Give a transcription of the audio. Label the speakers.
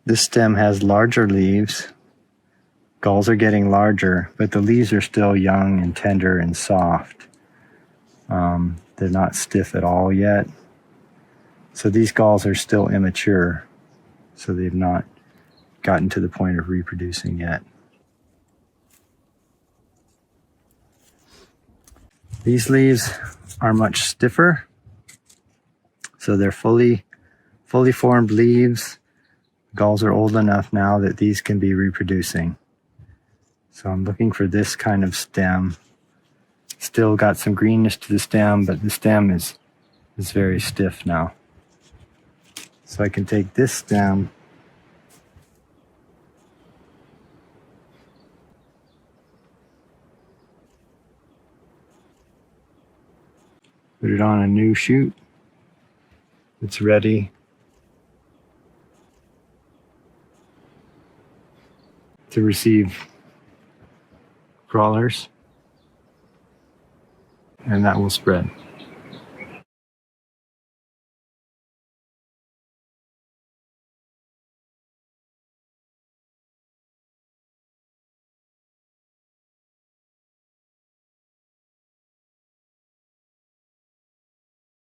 Speaker 1: This stem has larger leaves. Galls are getting larger, but the leaves are still young and tender and soft. They're not stiff at all yet. So these galls are still immature. So they've not gotten to the point of reproducing yet. These leaves are much stiffer. So they're fully formed leaves. Galls are old enough now that these can be reproducing. So I'm looking for this kind of stem. Still got some greenness to the stem, but the stem is very stiff now. So I can take this stem put it on a new shoot. It's ready to receive crawlers, and that will spread.